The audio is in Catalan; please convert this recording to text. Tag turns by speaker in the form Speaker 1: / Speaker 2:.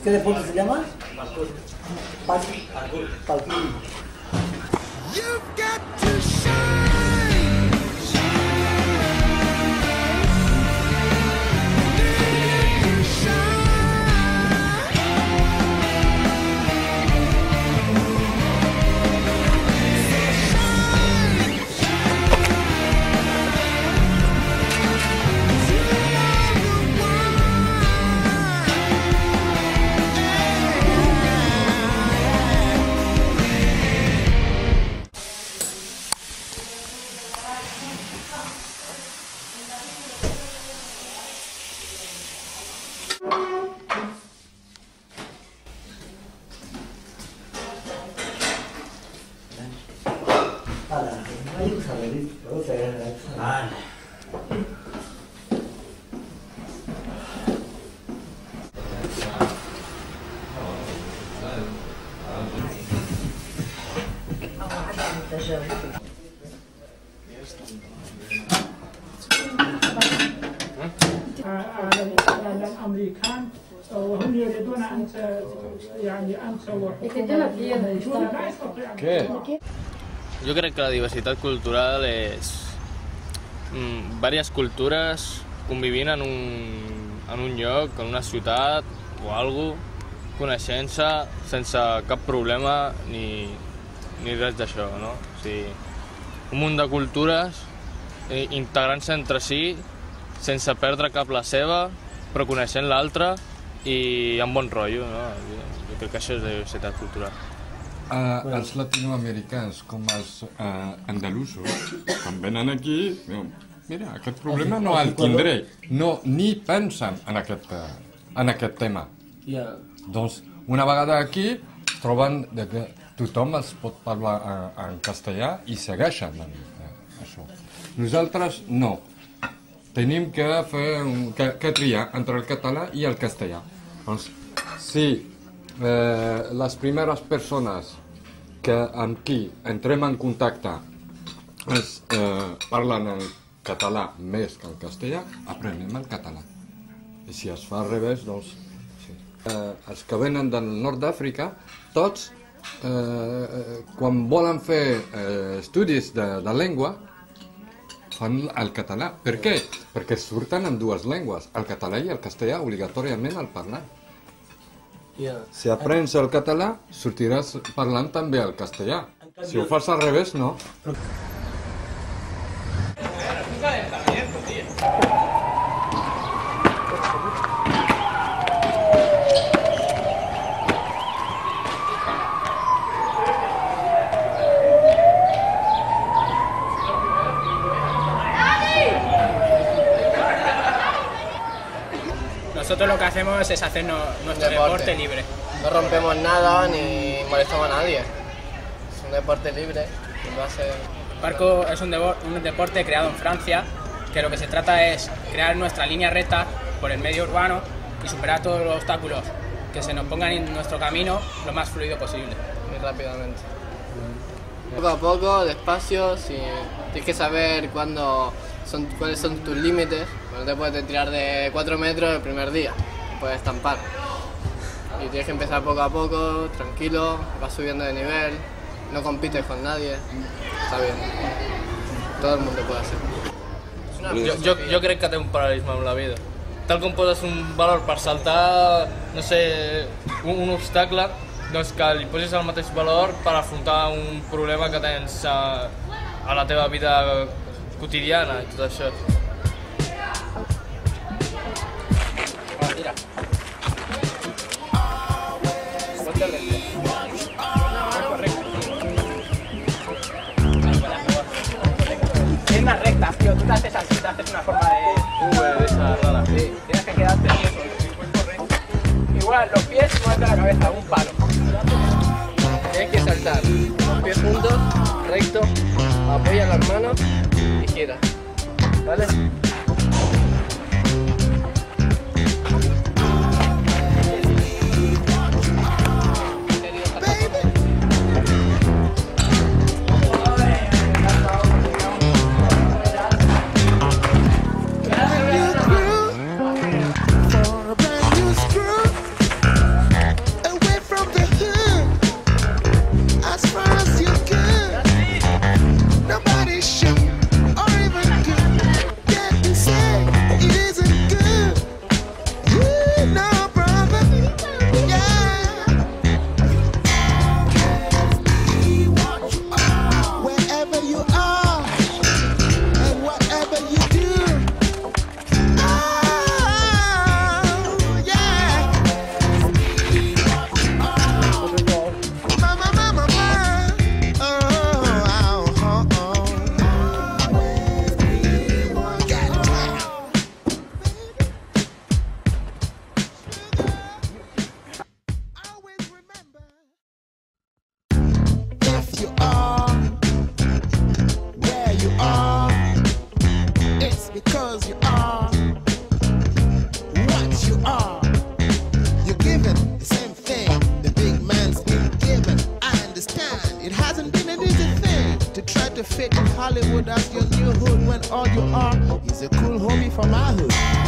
Speaker 1: ¿Qué deporte se llama? Parkour.
Speaker 2: الأمريكان وهم يريدون أن
Speaker 3: ¿Qué? Jo crec que la diversitat cultural és diverses cultures convivint en un lloc, en una ciutat o alguna cosa, coneixent-se sense cap problema ni res d'això, no? O sigui, un munt de cultures integrant-se entre si sense perdre cap la seva, però coneixent l'altra i amb bon rotllo, no? Jo crec que això és la diversitat cultural.
Speaker 4: Els latinoamericans com els andalusos, quan venen aquí, diuen, mira, aquest problema no el tindré, ni pensen en aquest tema. Doncs una vegada aquí troben que tothom es pot parlar en castellà i segueixen això. Nosaltres no. Tenim que triar entre el català i el castellà. Doncs, si les primeres persones amb qui entrem en contacte parlen el català més que el castellà, aprenem el català. I si es fa al revés, doncs sí. Els que venen del nord d'Àfrica, tots, quan volen fer estudis de llengua, fan el català. Per què? Perquè surten en dues llengües, el català i el castellà, obligatòriament el parlant. Si aprens el català, sortiràs parlant també el castellà. Si ho fas al revés, no.
Speaker 5: Nosotros lo que hacemos es hacer nuestro deporte libre.
Speaker 6: No rompemos nada ni molestamos a nadie. Es un deporte libre.
Speaker 5: Parkour es un deporte creado en Francia, que lo que se trata es crear nuestra línea recta por el medio urbano y superar todos los obstáculos que se nos pongan en nuestro camino lo más fluido posible.
Speaker 6: Muy rápidamente. Poco a poco, despacio, tienes que saber cuáles son tus límites. No te puedes tirar de 4 metros el primer día, puedes estampar. Y tienes que empezar poco a poco, tranquilo, vas subiendo de nivel, no compites con nadie, está bien. Todo el mundo puede hacerlo.
Speaker 3: Jo crec que té un paral·lelisme amb la vida. Tal com poses un valor per saltar, no sé, un obstacle, doncs que li posis el mateix valor per afrontar un problema que tens a la teva vida quotidiana i tot això.
Speaker 5: Mira. Hay unas rectas, tío, tú te haces así, te haces una forma de esa rara. Sí, tienes que quedarte quieto, el cuerpo recto. Igual, los pies igual de la cabeza, un palo.
Speaker 6: Tienes que saltar, los pies juntos, recto, apoya las manos y gira. ¿Vale?
Speaker 1: fit with Hollywood as your new hood when all you are is a cool homie from my hood.